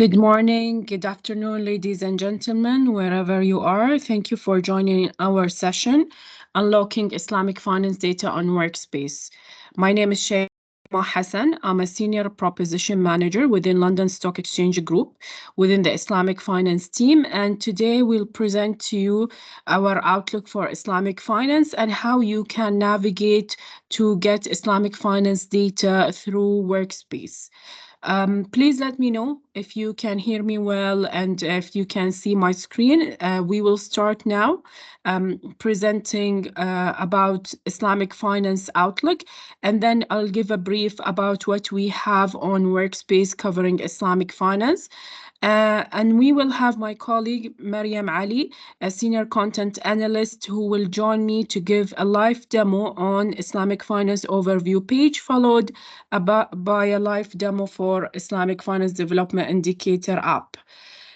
Good morning, good afternoon, ladies and gentlemen, wherever you are. Thank you for joining our session, Unlocking Islamic Finance Data on Workspace. My name is Shayma Hassan. I'm a Senior Proposition Manager within London Stock Exchange Group within the Islamic Finance team. And today we'll present to you our outlook for Islamic finance and how you can navigate to get Islamic finance data through Workspace. Please let me know if you can hear me well and if you can see my screen. We will start now presenting about Islamic finance outlook, and then I'll give a brief about what we have on Workspace covering Islamic finance. And we will have my colleague Mariam Ali, a senior content analyst, who will join me to give a live demo on Islamic finance overview page, followed by a live demo for Islamic finance development indicator app.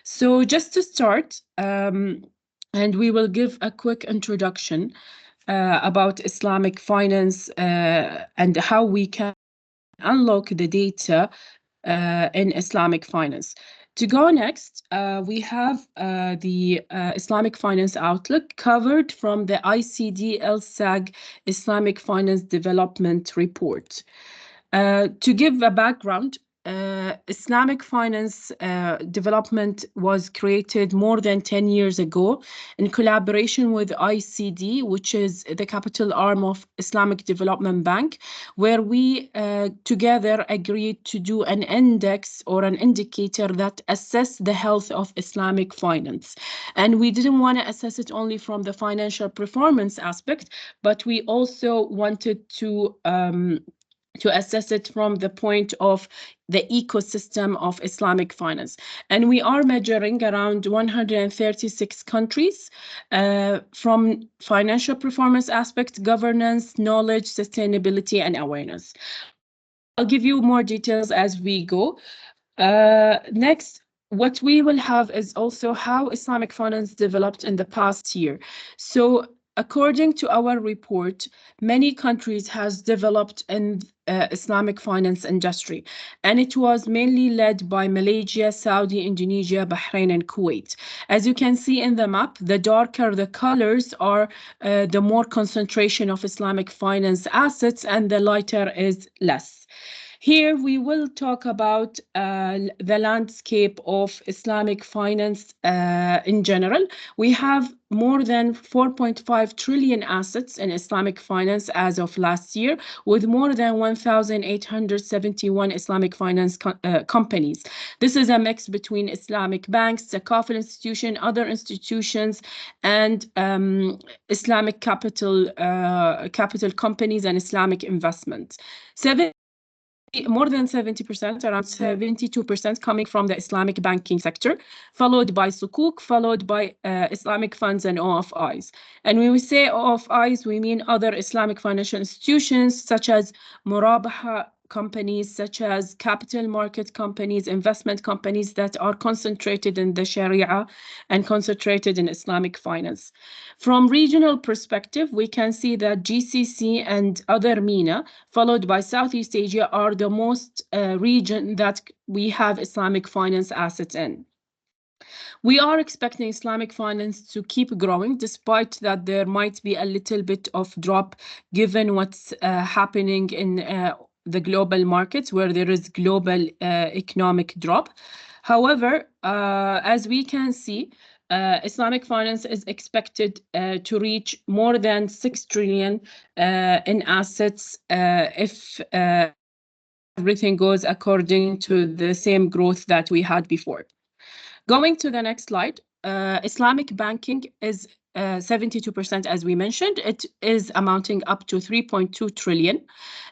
So just to start, and we will give a quick introduction about Islamic finance and how we can unlock the data in Islamic finance. To go next, we have the Islamic Finance Outlook covered from the ICD LSAG Islamic Finance Development Report. To give a background, Islamic finance development was created more than 10 years ago in collaboration with ICD, which is the capital arm of Islamic Development Bank, where we together agreed to do an index or an indicator that assess the health of Islamic finance. And we didn't want to assess it only from the financial performance aspect, but we also wanted to assess it from the point of the ecosystem of Islamic finance. And we are measuring around 136 countries from financial performance aspect, governance, knowledge, sustainability, and awareness. I'll give you more details as we go. Next, what we will have is also how Islamic finance developed in the past year. So according to our report, many countries has developed in Islamic finance industry, and it was mainly led by Malaysia, Saudi, Indonesia, Bahrain, and Kuwait. As you can see in the map, the darker the colors are, the more concentration of Islamic finance assets, and the lighter is less. Here we will talk about the landscape of Islamic finance in general. We have more than 4.5 trillion assets in Islamic finance as of last year, with more than 1,871 Islamic finance companies. This is a mix between Islamic banks, Zakafil institution, other institutions, and Islamic capital companies and Islamic investments. More than 70%, around 72% coming from the Islamic banking sector, followed by Sukuk, followed by Islamic funds and OFIs. And when we say OFIs, we mean other Islamic financial institutions such as Murabaha companies, such as capital market companies, investment companies that are concentrated in the Sharia and concentrated in Islamic finance. From regional perspective, we can see that GCC and other MENA, followed by Southeast Asia, are the most region that we have Islamic finance assets in. We are expecting Islamic finance to keep growing, despite that there might be a little bit of drop given what's happening in the global markets, where there is global economic drop. However, as we can see, Islamic finance is expected to reach more than 6 trillion in assets if everything goes according to the same growth that we had before. Going to the next slide, Islamic banking is 72%, as we mentioned. It is amounting up to 3.2 trillion.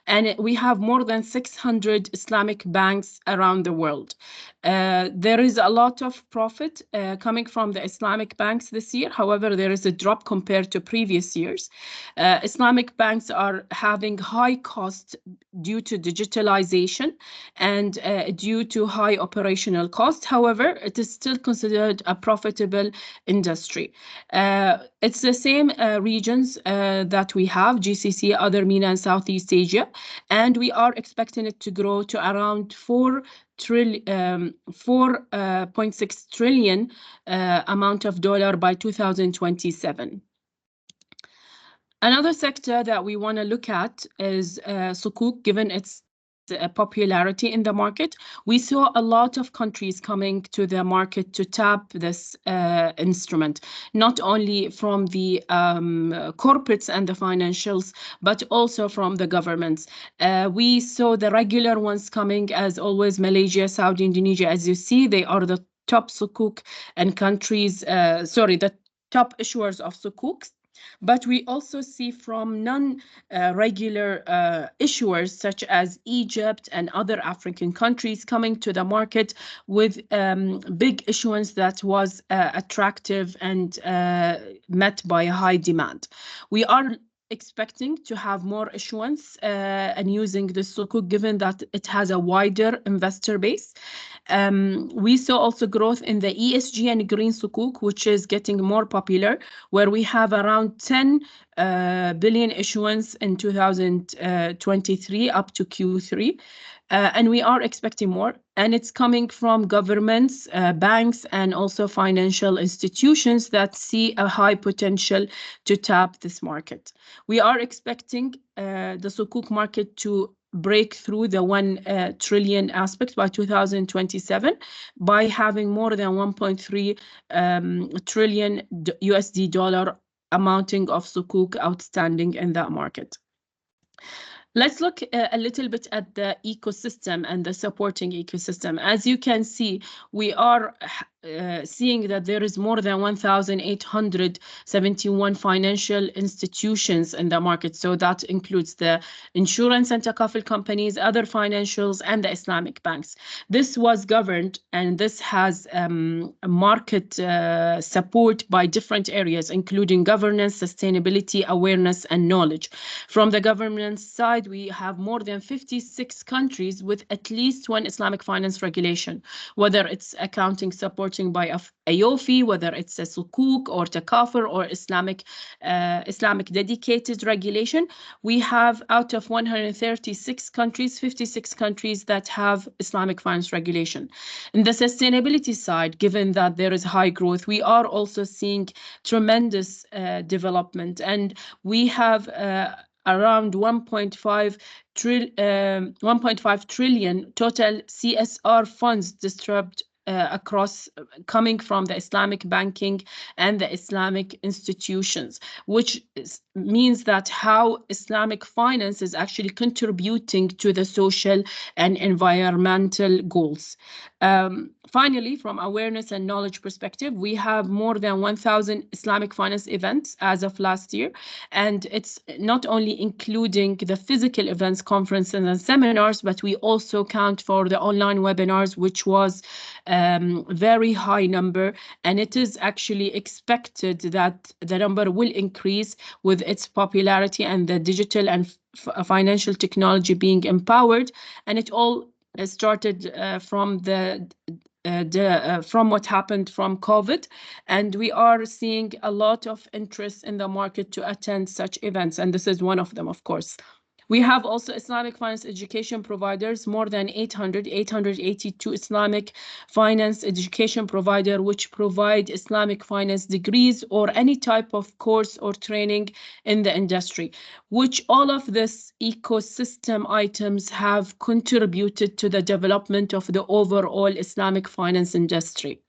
And we have more than 600 Islamic banks around the world. There is a lot of profit coming from the Islamic banks this year. However, there is a drop compared to previous years. Islamic banks are having high costs due to digitalization and due to high operational cost. However, it is still considered a profitable industry. It's the same regions that we have, GCC, other MENA, and Southeast Asia, and we are expecting it to grow to around 4 4.6 trillion amount of dollar by 2027. Another sector that we want to look at is sukuk, given its popularity in the market. We saw a lot of countries coming to the market to tap this instrument, not only from the corporates and the financials, but also from the governments. We saw the regular ones coming, as always, Malaysia, Saudi, Indonesia. As you see, they are the top sukuk and countries, the top issuers of sukuks. But we also see from non-regular issuers such as Egypt and other African countries coming to the market with big issuance that was attractive and met by a high demand. We are expecting to have more issuance and using the sukuk, given that it has a wider investor base. We saw also growth in the ESG and green sukuk, which is getting more popular, where we have around 10 billion issuance in 2023 up to Q3. And we are expecting more, and it's coming from governments, banks, and also financial institutions that see a high potential to tap this market. We are expecting the sukuk market to break through the 1 trillion aspect by 2027 by having more than 1.3 trillion USD dollar amounting of sukuk outstanding in that market. Let's look a little bit at the ecosystem and the supporting ecosystem. As you can see, we are seeing that there is more than 1,871 financial institutions in the market. So that includes the insurance and takaful companies, other financials, and the Islamic banks. This was governed, and this has market support by different areas, including governance, sustainability, awareness, and knowledge. From the governance side, we have more than 56 countries with at least one Islamic finance regulation, whether it's accounting supporting by AOFI, whether it's a sukuk or takafur or Islamic dedicated regulation. We have, out of 136 countries, 56 countries that have Islamic finance regulation. In the sustainability side, given that there is high growth, we are also seeing tremendous development, and we have around 1.5 trillion total CSR funds distributed across, coming from the Islamic banking and the Islamic institutions, which means that how Islamic finance is actually contributing to the social and environmental goals. Finally, from awareness and knowledge perspective, we have more than 1,000 Islamic finance events as of last year, and it's not only including the physical events, conferences, and seminars, but we also count for the online webinars, which was very high number, and it is actually expected that the number will increase with its popularity and the digital and financial technology being empowered. And it all started from from what happened from COVID, and we are seeing a lot of interest in the market to attend such events, and this is one of them, of course. We have also Islamic finance education providers, more than 882 Islamic finance education provider, which provide Islamic finance degrees or any type of course or training in the industry, which all of this ecosystem items have contributed to the development of the overall Islamic finance industry.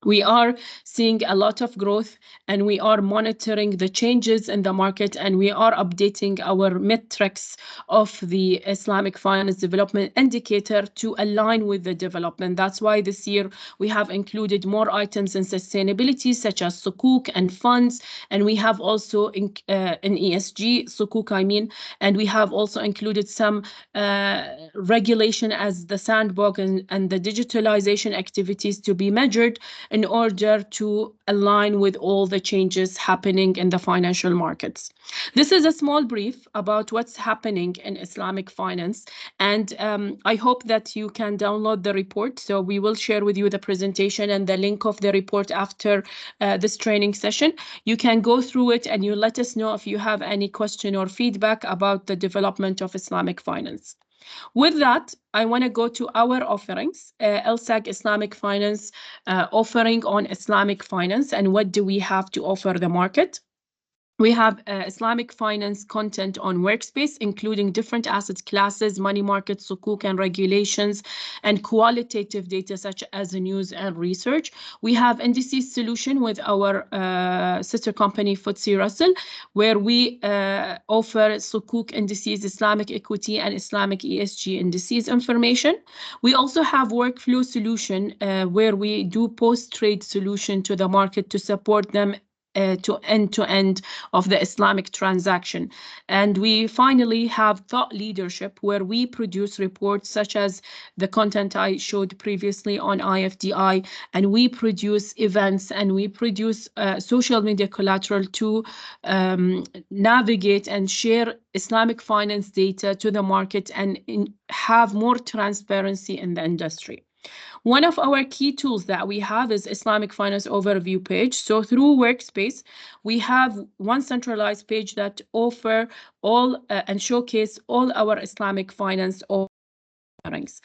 We are seeing a lot of growth, and we are monitoring the changes in the market, and we are updating our metrics of the Islamic finance development indicator to align with the development. That's why this year we have included more items in sustainability, such as sukuk and funds, and we have also in ESG, sukuk I mean, and we have also included some regulation as the sandbox and the digitalization activities to be measured in order to align with all the changes happening in the financial markets. This is a small brief about what's happening in Islamic finance, and I hope that you can download the report. So we will share with you the presentation and the link of the report after this training session. You can go through it and you let us know if you have any question or feedback about the development of Islamic finance. With that, I want to go to our offerings, LSAG Islamic Finance offering on Islamic finance, and what do we have to offer the market. We have Islamic finance content on Workspace, including different asset classes, money market, sukuk, and regulations, and qualitative data such as news and research. We have indices solution with our sister company, FTSE Russell, where we offer sukuk indices, Islamic equity, and Islamic ESG indices information. We also have workflow solution where we do post-trade solution to the market to support them to end of the Islamic transaction. And we finally have thought leadership, where we produce reports such as the content I showed previously on IFDI, and we produce events, and we produce social media collateral to navigate and share Islamic finance data to the market and have more transparency in the industry. One of our key tools that we have is Islamic Finance Overview page. So through Workspace, we have one centralized page that offer all and showcase all our Islamic finance offerings.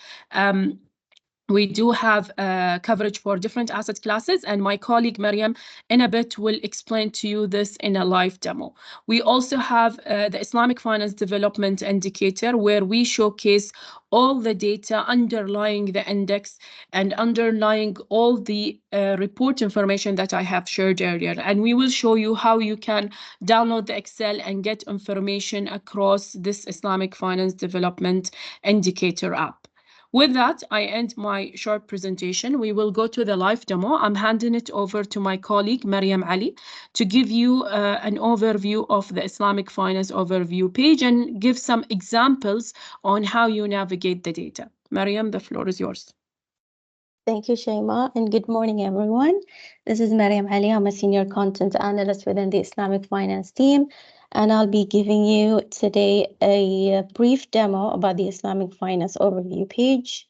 We do have coverage for different asset classes, and my colleague Mariam in a bit will explain to you this in a live demo. We also have the Islamic Finance Development Indicator, where we showcase all the data underlying the index and underlying all the report information that I have shared earlier. And we will show you how you can download the Excel and get information across this Islamic Finance Development Indicator app. With that, I end my short presentation. We will go to the live demo. I'm handing it over to my colleague, Mariam Ali, to give you an overview of the Islamic Finance Overview page and give some examples on how you navigate the data. Mariam, the floor is yours. Thank you, Shaima, and good morning, everyone. This is Mariam Ali. I'm a senior content analyst within the Islamic Finance team, and I'll be giving you today a brief demo about the Islamic Finance Overview page.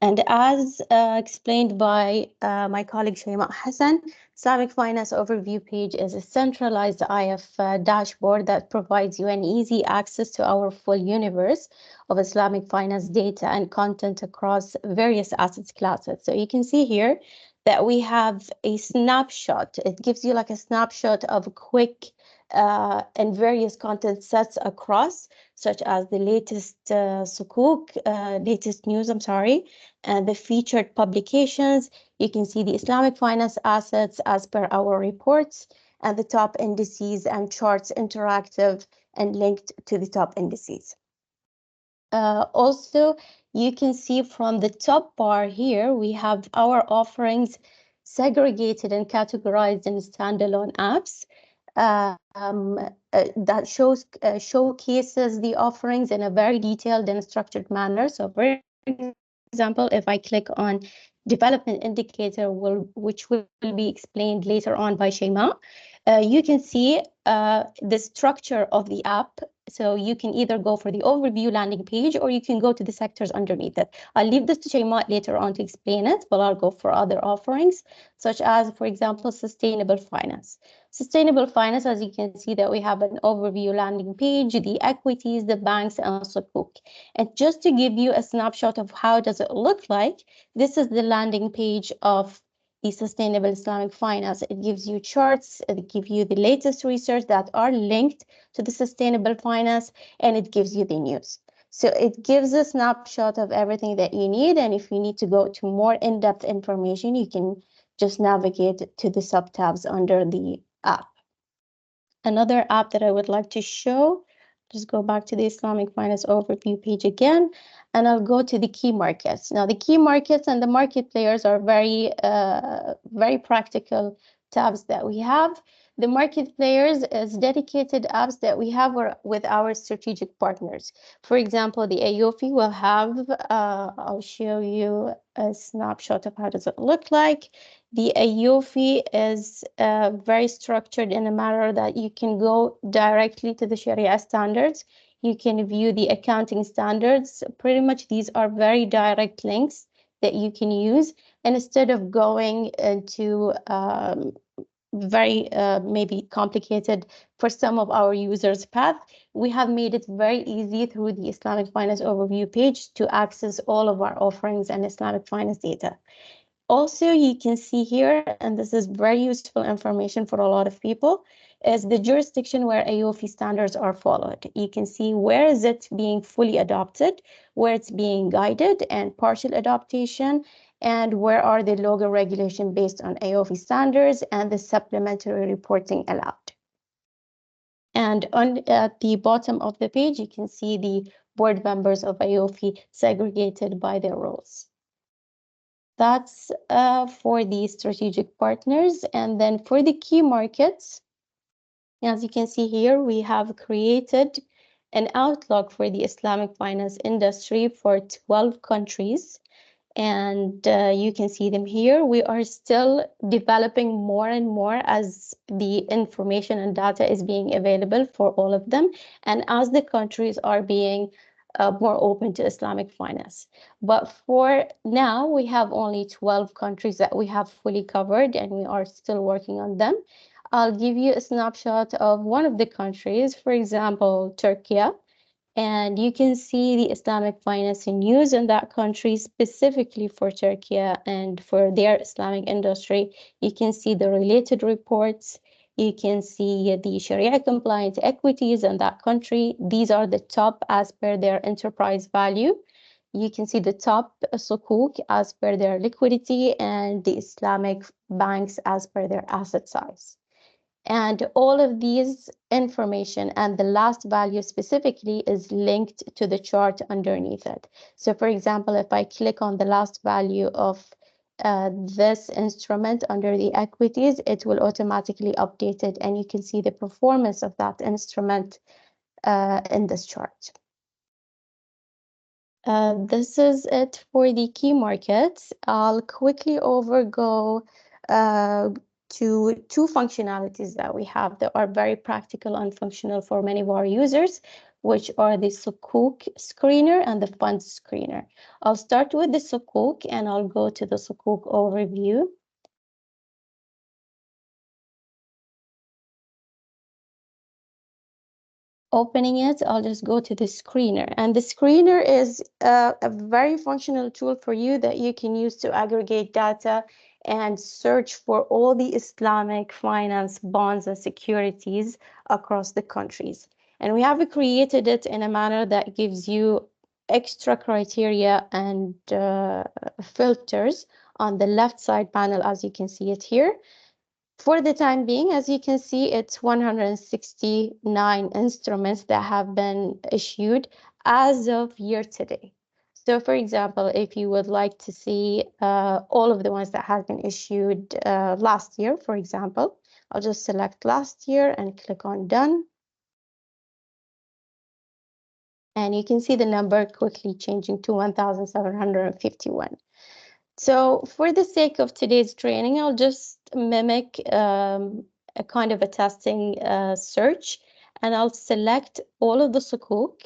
And as explained by my colleague Shaima Hassan, Islamic Finance Overview page is a centralized IF dashboard that provides you an easy access to our full universe of Islamic finance data and content across various asset classes. So you can see here that we have a snapshot. It gives you like a snapshot of quick and various content sets across, such as the latest sukuk, latest news, and the featured publications. You can see the Islamic finance assets as per our reports, and the top indices and charts interactive and linked to the top indices. Also, you can see from the top bar here, we have our offerings segregated and categorized in standalone apps. That showcases the offerings in a very detailed and structured manner. So for example, if I click on development indicator, which will be explained later on by Shaima, you can see the structure of the app. So you can either go for the overview landing page, or you can go to the sectors underneath it. I'll leave this to Shaima later on to explain it, but I'll go for other offerings, such as, for example, sustainable finance. Sustainable finance, as you can see, that we have an overview landing page, the equities, the banks, and sukuk. And just to give you a snapshot of how does it look like, this is the landing page of the Sustainable Islamic Finance. It gives you charts, it gives you the latest research that are linked to the sustainable finance, and it gives you the news. So it gives a snapshot of everything that you need, and if you need to go to more in-depth information, you can just navigate to the sub-tabs under the app. Another app that I would like to show, just go back to the Islamic Finance Overview page again, and I'll go to the key markets. Now, the key markets and the market players are very practical tabs that we have. The market players is dedicated apps that we have with our strategic partners. For example, the AOFI will have, I'll show you a snapshot of how does it look like. The AOFI is very structured in a manner that you can go directly to the Sharia standards. You can view the accounting standards. Pretty much these are very direct links that you can use. And instead of going into very maybe complicated for some of our users' path, we have made it very easy through the Islamic Finance Overview page to access all of our offerings and Islamic finance data. Also, you can see here, and this is very useful information for a lot of people, is the jurisdiction where AOFI standards are followed. You can see where is it being fully adopted, where it's being guided and partial adaptation, and where are the local regulation based on AOFI standards and the supplementary reporting allowed. And at the bottom of the page, you can see the board members of AOFI segregated by their roles. That's for the strategic partners. And then for the key markets, as you can see here, we have created an outlook for the Islamic finance industry for 12 countries. And you can see them here. We are still developing more and more as the information and data is being available for all of them, and as the countries are being more open to Islamic finance. But for now, we have only 12 countries that we have fully covered, and we are still working on them. I'll give you a snapshot of one of the countries, for example, Turkey. And you can see the Islamic financing news in that country, specifically for Turkey and for their Islamic industry. You can see the related reports. You can see the Sharia compliant equities in that country. These are the top as per their enterprise value. You can see the top sukuk as per their liquidity and the Islamic banks as per their asset size. And all of these information and the last value specifically is linked to the chart underneath it. So for example, if I click on the last value of this instrument under the equities, it will automatically update it, and you can see the performance of that instrument in this chart. This is it for the key markets. I'll quickly overgo to two functionalities that we have that are very practical and functional for many of our users, which are the Sukuk screener and the fund screener. I'll start with the Sukuk and I'll go to the Sukuk overview. Opening it, I'll just go to the screener. And the screener is a very functional tool for you that you can use to aggregate data and search for all the Islamic finance bonds and securities across the countries. And we have created it in a manner that gives you extra criteria and filters on the left side panel, as you can see it here. For the time being, as you can see, it's 169 instruments that have been issued as of year today. So for example, if you would like to see all of the ones that have been issued last year, for example, I'll just select last year and click on done. And you can see the number quickly changing to 1,751. So for the sake of today's training, I'll just mimic a kind of a testing search, and I'll select all of the sukuk.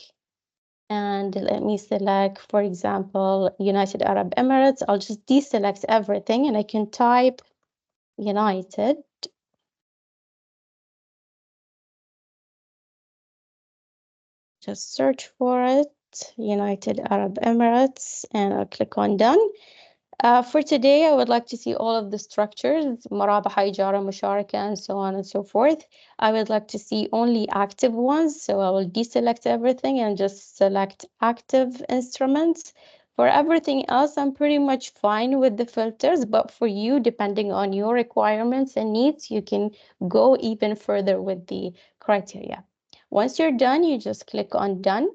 And let me select, for example, United Arab Emirates. I'll just deselect everything and I can type United. Just search for it, United Arab Emirates, and I'll click on done. For today, I would like to see all of the structures, Marabaha, Ijara, Musharaka, and so on and so forth. I would like to see only active ones, so I will deselect everything and just select active instruments. For everything else, I'm pretty much fine with the filters, but for you, depending on your requirements and needs, you can go even further with the criteria. Once you're done, you just click on done.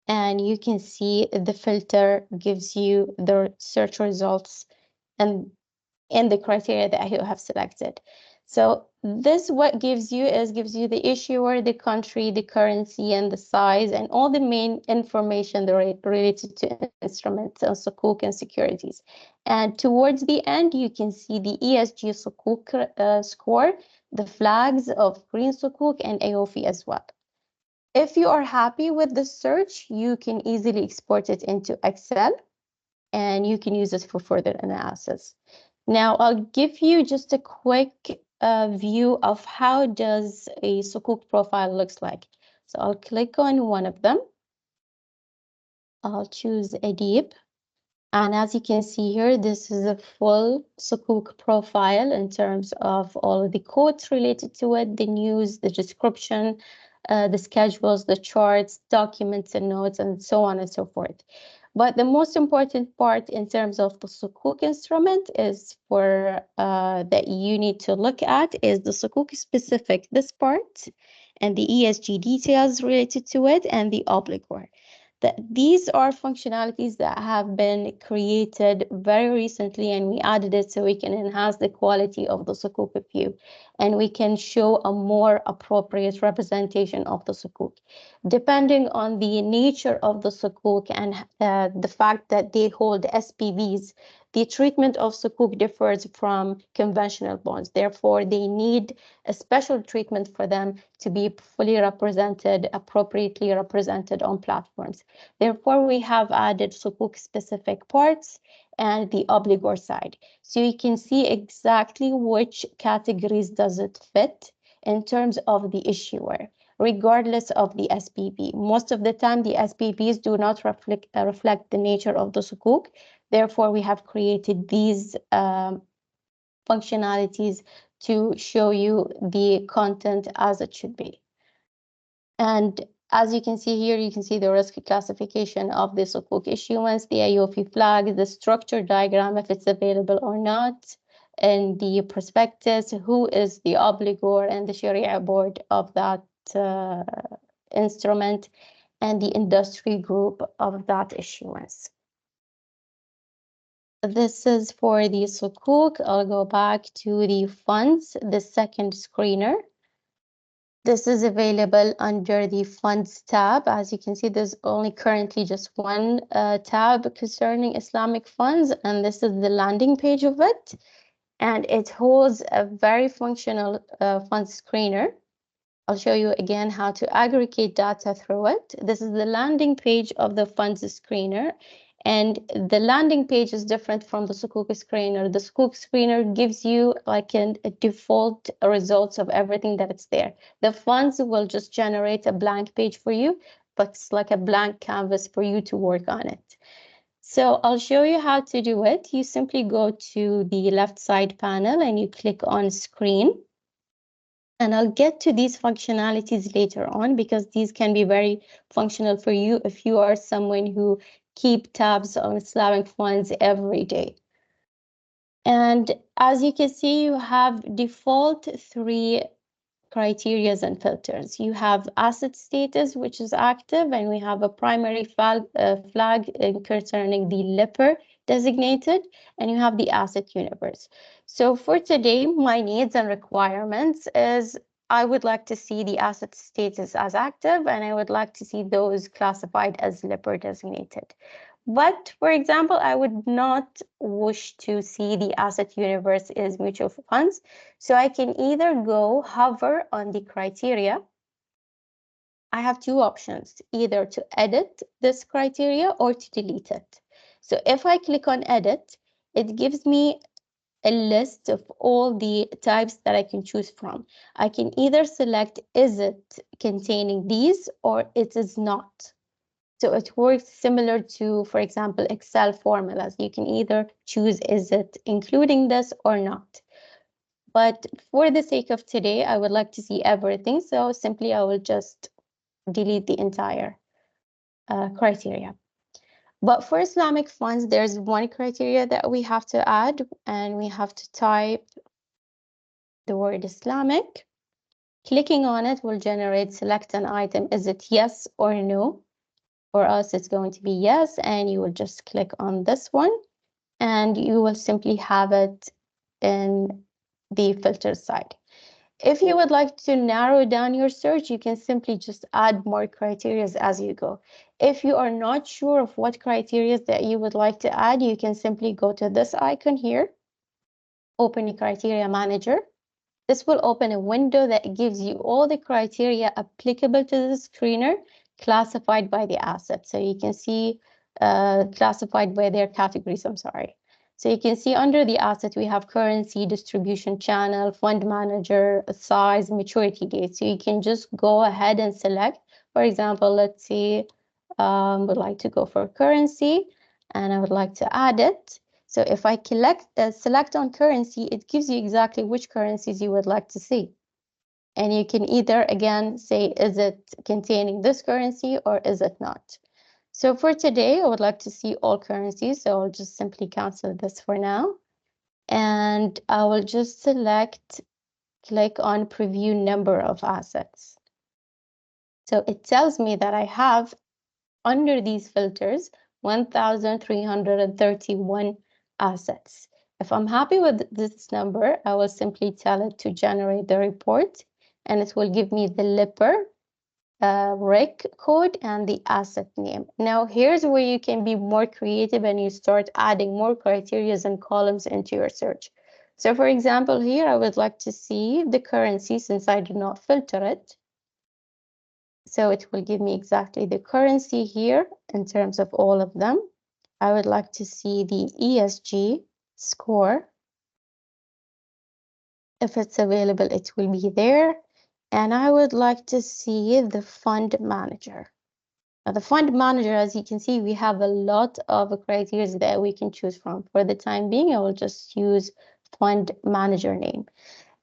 And you can see the filter gives you the search results and the criteria that you have selected. So this what gives you the issuer, the country, the currency, and the size, and all the main information related to instruments and sukuk and securities. And towards the end, you can see the ESG sukuk score, the flags of green sukuk, and AOFI as well. If you are happy with the search, you can easily export it into Excel and you can use it for further analysis. Now, I'll give you just a quick view of how does a sukuk profile looks like. So I'll click on one of them. I'll choose Adib. And as you can see here, this is a full sukuk profile in terms of all of the quotes related to it, the news, the description, the schedules, the charts, documents and notes, and so on and so forth. But the most important part in terms of the sukuk instrument is that you need to look at is the sukuk specific, this part, and the ESG details related to it, and the obligor. These are functionalities that have been created very recently, and we added it so we can enhance the quality of the sukuk view, and we can show a more appropriate representation of the sukuk. Depending on the nature of the sukuk and the fact that they hold SPVs, the treatment of sukuk differs from conventional bonds. Therefore, they need a special treatment for them to be fully represented, appropriately represented on platforms. Therefore, we have added sukuk specific parts and the obligor side. So you can see exactly which categories does it fit in terms of the issuer, regardless of the SPV. Most of the time, the SPVs do not reflect the nature of the sukuk. Therefore, we have created these functionalities to show you the content as it should be. And as you can see here, you can see the risk classification of the sukuk issuance, the AOP flag, the structure diagram, if it's available or not, and the prospectus, who is the obligor and the Sharia board of that instrument, and the industry group of that issuance. This is for the sukuk. I'll go back to the funds, the second screener. This is available under the Funds tab. As you can see, there's only currently just one tab concerning Islamic funds, and this is the landing page of it. And it holds a very functional funds screener. I'll show you again how to aggregate data through it. This is the landing page of the funds screener. And the landing page is different from the sukuk screener. The sukuk screener gives you like a default results of everything that it's there. The funds will just generate a blank page for you, but it's like a blank canvas for you to work on it. So I'll show you how to do it. You simply go to the left side panel and you click on screen. And I'll get to these functionalities later on because these can be very functional for you if you are someone who keep tabs on Islamic funds every day. And as you can see, you have default 3 criteria and filters. You have asset status, which is active, and we have a primary flag concerning the LIPR designated, and you have the asset universe. So for today, my needs and requirements is I would like to see the asset status as active, and I would like to see those classified as LIPR designated. But for example, I would not wish to see the asset universe is mutual funds. So I can either go hover on the criteria. I have 2 options, either to edit this criteria or to delete it. So if I click on edit, it gives me a list of all the types that I can choose from. I can either select, is it containing these or it is not. So it works similar to, for example, Excel formulas. You can either choose, is it including this or not? But for the sake of today, I would like to see everything. So simply I will just delete the entire criteria. But for Islamic funds, there's one criteria that we have to add, and we have to type the word Islamic. Clicking on it will generate select an item. Is it yes or no? For us, it's going to be yes, and you will just click on this one, and you will simply have it in the filter side. If you would like to narrow down your search, you can simply just add more criteria as you go. If you are not sure of what criteria that you would like to add, you can simply go to this icon here, open a criteria manager. This will open a window that gives you all the criteria applicable to the screener classified by the asset. So you can see classified by their categories, I'm sorry. So you can see under the asset, we have currency, distribution channel, fund manager, size, maturity date. So you can just go ahead and select. For example, let's see, would like to go for currency and I would like to add it. So if I select on currency, it gives you exactly which currencies you would like to see. And you can either, again, say, is it containing this currency or is it not? So for today, I would like to see all currencies. So I'll just simply cancel this for now. And I will just click on preview number of assets. So it tells me that I have, under these filters, 1,331 assets. If I'm happy with this number, I will simply tell it to generate the report, and it will give me the LIPR, RIC code, and the asset name. Now, here's where you can be more creative and you start adding more criteria and columns into your search. So for example, here, I would like to see the currency since I did not filter it. So it will give me exactly the currency here in terms of all of them. I would like to see the ESG score. If it's available, it will be there. And I would like to see the fund manager. Now, the fund manager, as you can see, we have a lot of criteria that we can choose from. For the time being, I will just use fund manager name.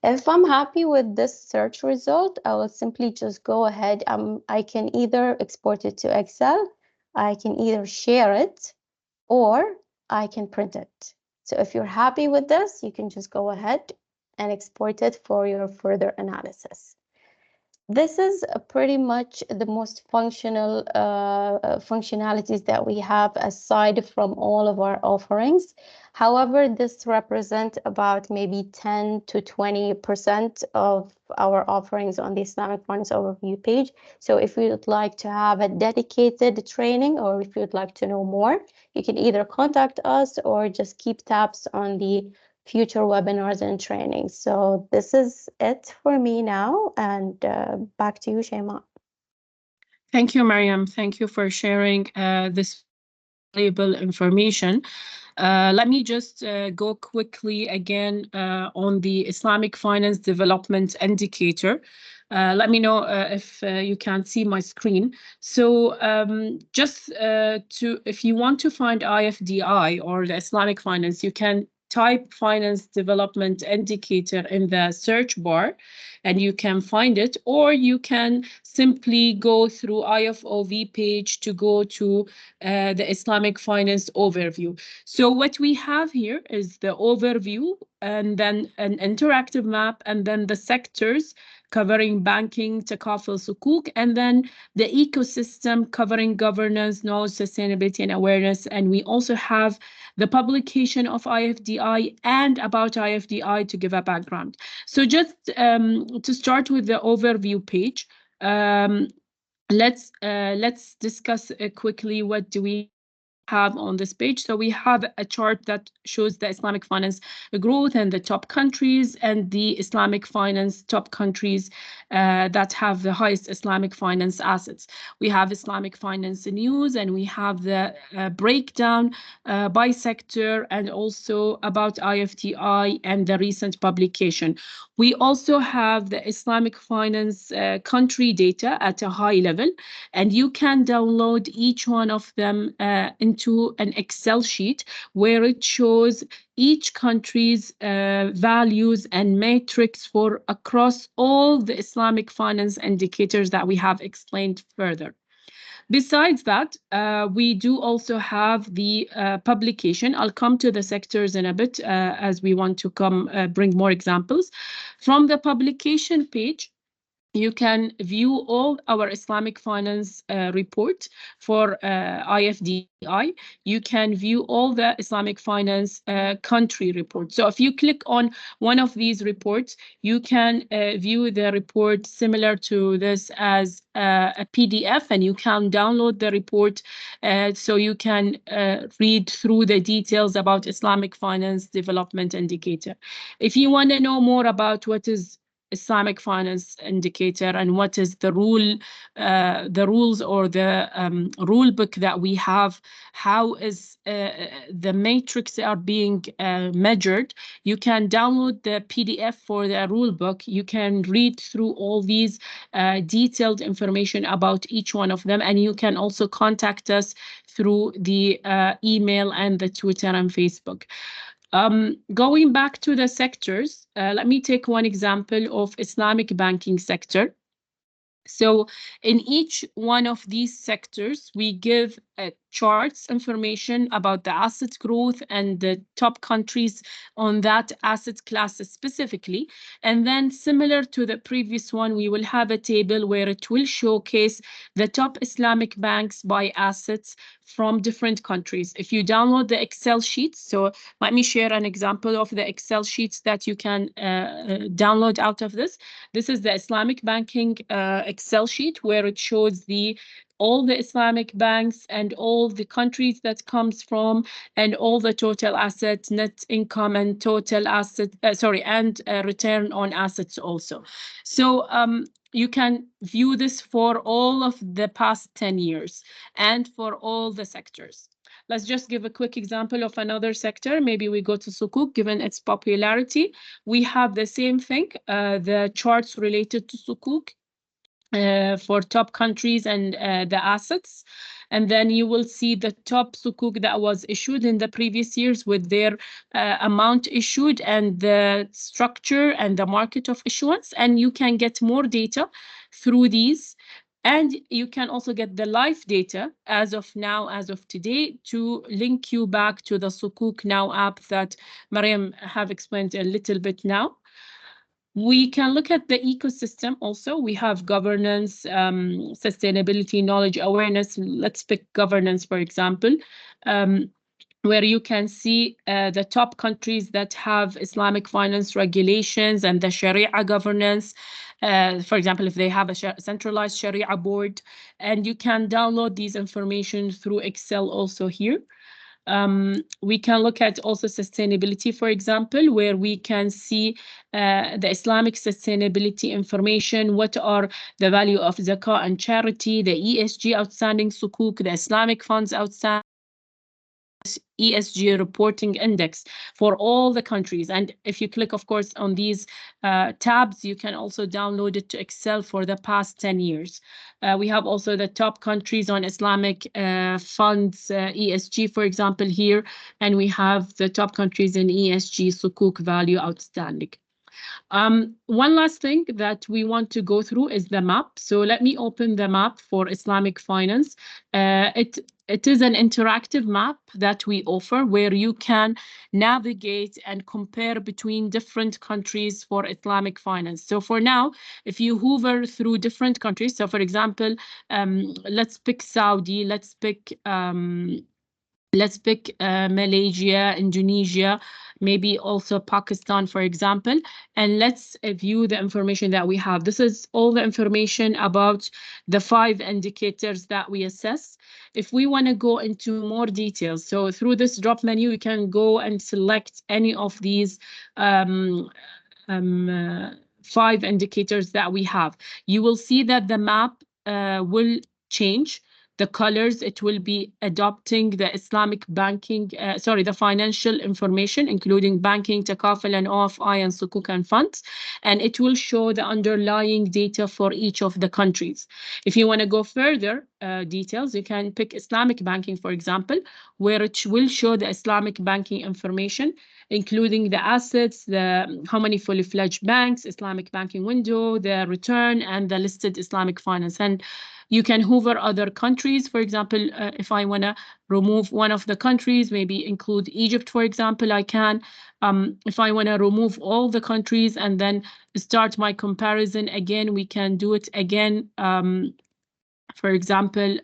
If I'm happy with this search result, I will simply just go ahead. I can either export it to Excel, I can either share it, or I can print it. So if you're happy with this, you can just go ahead and export it for your further analysis. This is pretty much the most functional functionalities that we have aside from all of our offerings. However, this represents about maybe 10 to 20% of our offerings on the Islamic Finance Overview page. So if you would like to have a dedicated training or if you'd like to know more, you can either contact us or just keep tabs on the future webinars and trainings. So this is it for me now, and back to you, Shema. Thank you, Mariam. Thank you for sharing this valuable information. Let me just go quickly again on the Islamic Finance Development Indicator. Let me know if you can see my screen. So if you want to find IFDI or the Islamic finance, you can type Finance Development Indicator in the search bar and you can find it, or you can simply go through IFOV page to go to the Islamic Finance Overview. So what we have here is the overview and then an interactive map and then the sectors covering banking, takaful, sukuk, and then the ecosystem covering governance, knowledge, sustainability, and awareness. And we also have the publication of IFDI and about IFDI to give a background. So just to start with the overview page, let's discuss quickly what do we have on this page. So we have a chart that shows the Islamic finance growth and the top countries and the Islamic finance top countries that have the highest Islamic finance assets. We have Islamic finance news and we have the breakdown by sector and also about IFTI and the recent publication. We also have the Islamic finance country data at a high level, and you can download each one of them into an Excel sheet where it shows each country's values and metrics for across all the Islamic finance indicators that we have explained further. Besides that, we do also have the publication. I'll come to the sectors in a bit as we want to bring more examples. From the publication page, you can view all our Islamic finance report for IFDI. You can view all the Islamic finance country reports. So if you click on one of these reports, you can view the report similar to this as a PDF, and you can download the report so you can read through the details about Islamic finance development indicator. If you want to know more about what is Islamic finance indicator and what is the rules or the rule book that we have, how is the matrix are being measured. You can download the PDF for the rule book. You can read through all these detailed information about each one of them, and you can also contact us through the email and the Twitter and Facebook. Going back to the sectors, let me take one example of Islamic banking sector. So in each one of these sectors, we give charts, information about the asset growth and the top countries on that asset class specifically. And then similar to the previous one, we will have a table where it will showcase the top Islamic banks by assets from different countries. If you download the Excel sheets, so let me share an example of the Excel sheets that you can download out of this. This is the Islamic banking Excel sheet where it shows all the Islamic banks and all the countries that comes from and all the total assets, net income and total asset, and return on assets also. So you can view this for all of the past 10 years and for all the sectors. Let's just give a quick example of another sector. Maybe we go to Sukuk, given its popularity. We have the same thing, the charts related to Sukuk for top countries and the assets. And then you will see the top sukuk that was issued in the previous years with their amount issued and the structure and the market of issuance. And you can get more data through these. And you can also get the live data as of now, as of today, to link you back to the Sukuk Now app that Mariam have explained a little bit now. We can look at the ecosystem also. We have governance, sustainability, knowledge, awareness. Let's pick governance, for example, where you can see the top countries that have Islamic finance regulations and the Sharia governance. For example, if they have a centralized Sharia board, and you can download these information through Excel also here. We can look at also sustainability, for example, where we can see the Islamic sustainability information, what are the value of zakah and charity, the ESG outstanding sukuk, the Islamic funds outstanding, ESG reporting index for all the countries. And if you click, of course, on these tabs, you can also download it to Excel for the past 10 years. We have also the top countries on Islamic funds, ESG, for example, here. And we have the top countries in ESG sukuk value outstanding. One last thing that we want to go through is the map. So let me open the map for Islamic finance. It is an interactive map that we offer where you can navigate and compare between different countries for Islamic finance. So for now, if you hover through different countries, so for example, let's pick Saudi, let's pick Malaysia, Indonesia, maybe also Pakistan, for example, and let's view the information that we have. This is all the information about the 5 indicators that we assess. If we want to go into more details, so through this drop menu, you can go and select any of these 5 indicators that we have. You will see that the map will change. The colors, it will be adopting the Islamic banking, the financial information, including banking, takaful and OFI and sukuk and funds. And it will show the underlying data for each of the countries. If you want to go further details, you can pick Islamic banking, for example, where it will show the Islamic banking information, including the assets, how many fully fledged banks, Islamic banking window, the return, and the listed Islamic finance. And you can hover other countries. For example, if I want to remove one of the countries, maybe include Egypt, for example, I can. If I want to remove all the countries and then start my comparison again, we can do it again. For example,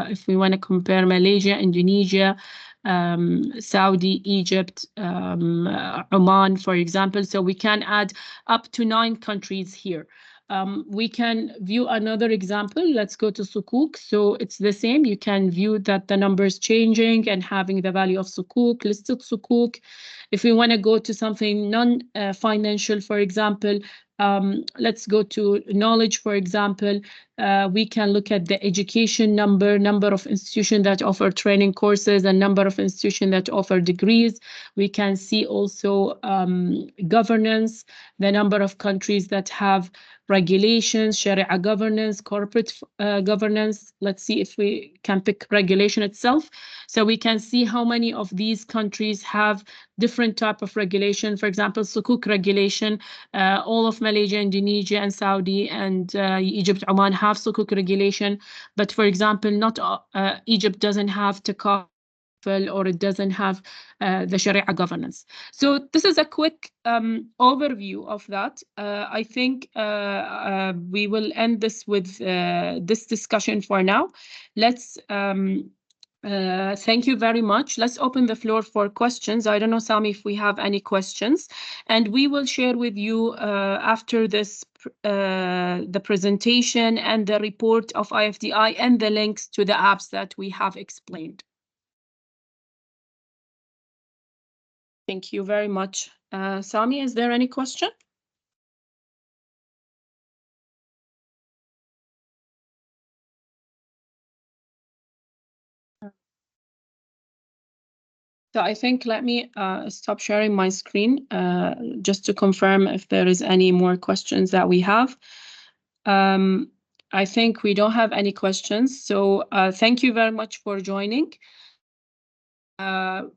if we want to compare Malaysia, Indonesia, Saudi, Egypt, Oman, for example. So we can add up to 9 countries here. We can view another example. Let's go to Sukuk. So it's the same. You can view that the numbers changing and having the value of Sukuk, listed Sukuk. If we want to go to something non-financial, for example, Let's go to knowledge, for example. We can look at the education number of institutions that offer training courses, and number of institutions that offer degrees. We can see also governance, the number of countries that have regulations, Sharia governance, corporate governance. Let's see if we can pick regulation itself. So we can see how many of these countries have different type of regulation. For example, sukuk regulation, all of Malaysia, Indonesia, and Saudi, and Egypt, Oman have sukuk regulation. But for example, not Egypt doesn't have takaful, or it doesn't have the Sharia governance. So this is a quick overview of that. I think we will end this with this discussion for now. Let's thank you very much. Let's open the floor for questions. I don't know, Sami, if we have any questions, and we will share with you after this the presentation and the report of IFDI and the links to the apps that we have explained. Thank you very much. Sami, is there any question? So I think let me stop sharing my screen just to confirm if there is any more questions that we have. I think we don't have any questions. So thank you very much for joining.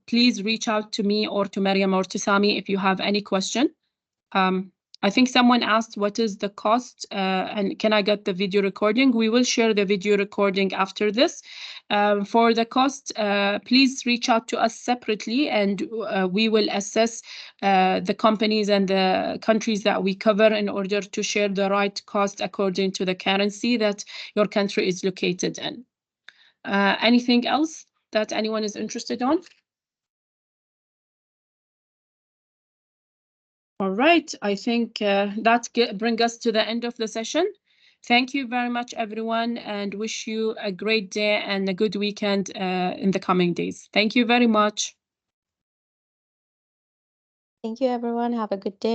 Please reach out to me or to Mariam or to Sami if you have any question. I think someone asked what is the cost and can I get the video recording? We will share the video recording after this. For the cost, please reach out to us separately, and we will assess the companies and the countries that we cover in order to share the right cost according to the currency that your country is located in. Anything else that anyone is interested on? All right, I think that brings us to the end of the session. Thank you very much, everyone, and wish you a great day and a good weekend in the coming days. Thank you very much. Thank you, everyone. Have a good day.